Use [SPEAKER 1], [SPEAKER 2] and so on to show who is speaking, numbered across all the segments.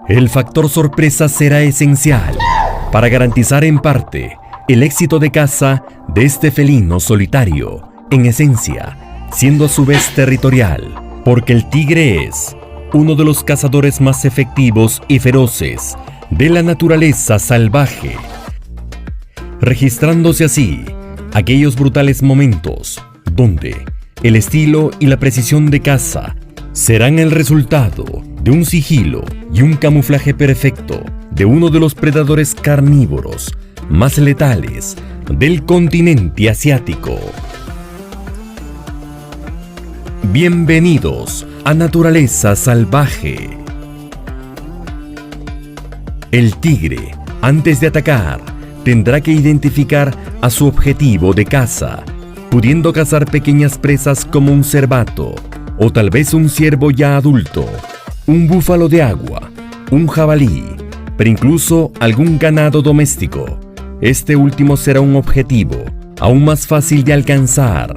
[SPEAKER 1] El factor sorpresa será esencial para garantizar en parte el éxito de caza de este felino solitario, en esencia, siendo a su vez territorial, porque el tigre es uno de los cazadores más efectivos y feroces de la naturaleza salvaje, registrándose así aquellos brutales momentos donde el estilo y la precisión de caza serán el resultado de un sigilo y un camuflaje perfecto de uno de los predadores carnívoros más letales del continente asiático. Bienvenidos a Naturaleza Salvaje. El tigre, antes de atacar, tendrá que identificar a su objetivo de caza, pudiendo cazar pequeñas presas como un cervato, o tal vez un ciervo ya adulto, un búfalo de agua, un jabalí, pero incluso algún ganado doméstico. Este último será un objetivo aún más fácil de alcanzar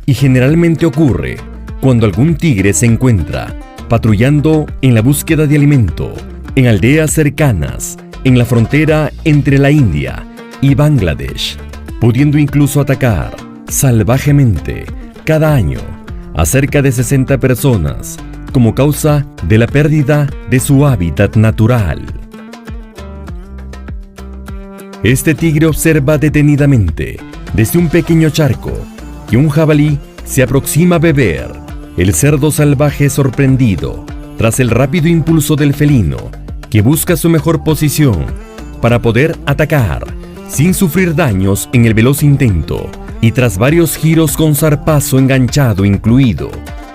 [SPEAKER 1] y generalmente ocurre cuando algún tigre se encuentra patrullando en la búsqueda de alimento en aldeas cercanas en la frontera entre la India y Bangladesh, pudiendo incluso atacar salvajemente cada año a cerca de 60 personas como causa de la pérdida de su hábitat natural. Este tigre observa detenidamente desde un pequeño charco que un jabalí se aproxima a beber. El cerdo salvaje sorprendido tras el rápido impulso del felino que busca su mejor posición para poder atacar sin sufrir daños en el veloz intento, y tras varios giros con zarpazo enganchado incluido,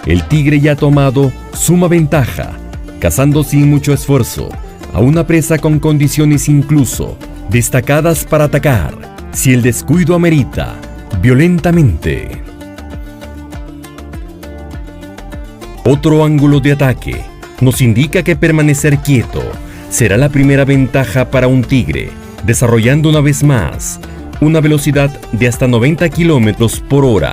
[SPEAKER 1] el tigre ya ha tomado suma ventaja, cazando sin mucho esfuerzo a una presa con condiciones incluso destacadas para atacar, si el descuido amerita, violentamente. Otro ángulo de ataque nos indica que permanecer quieto será la primera ventaja para un tigre, desarrollando una vez más una velocidad de hasta 90 km/h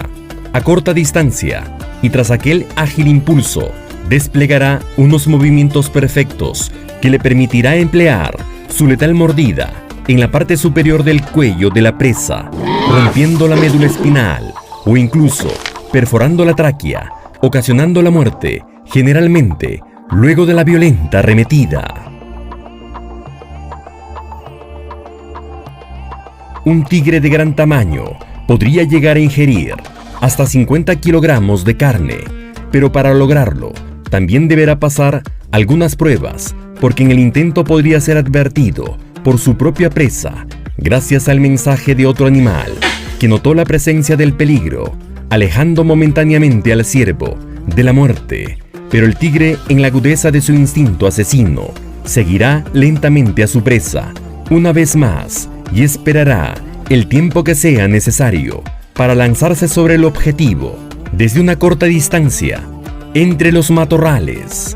[SPEAKER 1] a corta distancia, y tras aquel ágil impulso desplegará unos movimientos perfectos que le permitirá emplear su letal mordida en la parte superior del cuello de la presa, rompiendo la médula espinal o incluso perforando la tráquea, ocasionando la muerte, generalmente luego de la violenta arremetida. Un tigre de gran tamaño podría llegar a ingerir hasta 50 kilogramos de carne, pero para lograrlo también deberá pasar algunas pruebas, porque en el intento podría ser advertido por su propia presa gracias al mensaje de otro animal que notó la presencia del peligro, alejando momentáneamente al ciervo de la muerte. Pero el tigre, en la agudeza de su instinto asesino, seguirá lentamente a su presa una vez más y esperará el tiempo que sea necesario para lanzarse sobre el objetivo desde una corta distancia entre los matorrales,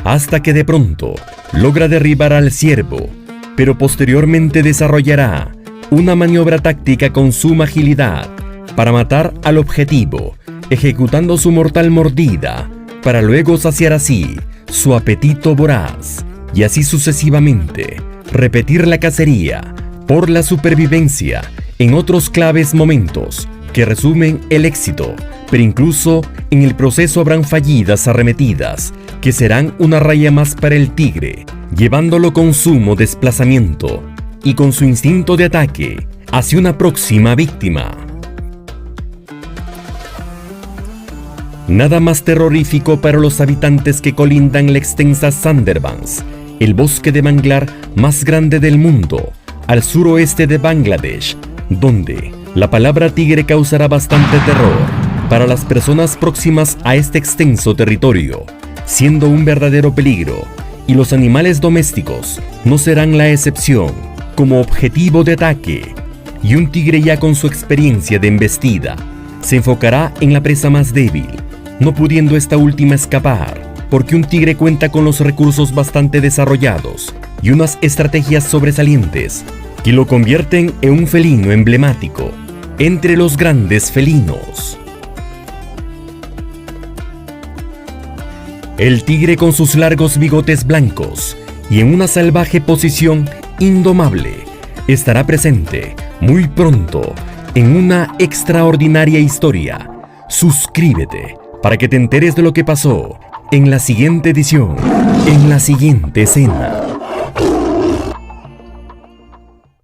[SPEAKER 1] hasta que de pronto logra derribar al ciervo, pero posteriormente desarrollará una maniobra táctica con suma agilidad para matar al objetivo, ejecutando su mortal mordida para luego saciar así su apetito voraz, y así sucesivamente repetir la cacería por la supervivencia en otros claves momentos que resumen el éxito, pero incluso en el proceso habrán fallidas arremetidas que serán una raya más para el tigre, llevándolo con sumo desplazamiento y con su instinto de ataque hacia una próxima víctima. Nada más terrorífico para los habitantes que colindan la extensa Sundarbans, el bosque de manglar más grande del mundo, al suroeste de Bangladesh, donde la palabra tigre causará bastante terror para las personas próximas a este extenso territorio, siendo un verdadero peligro, y los animales domésticos no serán la excepción como objetivo de ataque, y un tigre ya con su experiencia de embestida se enfocará en la presa más débil, no pudiendo esta última escapar, porque un tigre cuenta con los recursos bastante desarrollados y unas estrategias sobresalientes que lo convierten en un felino emblemático entre los grandes felinos. El tigre con sus largos bigotes blancos y en una salvaje posición indomable estará presente muy pronto en una extraordinaria historia. Suscríbete para que te enteres de lo que pasó en la siguiente edición, en la siguiente escena.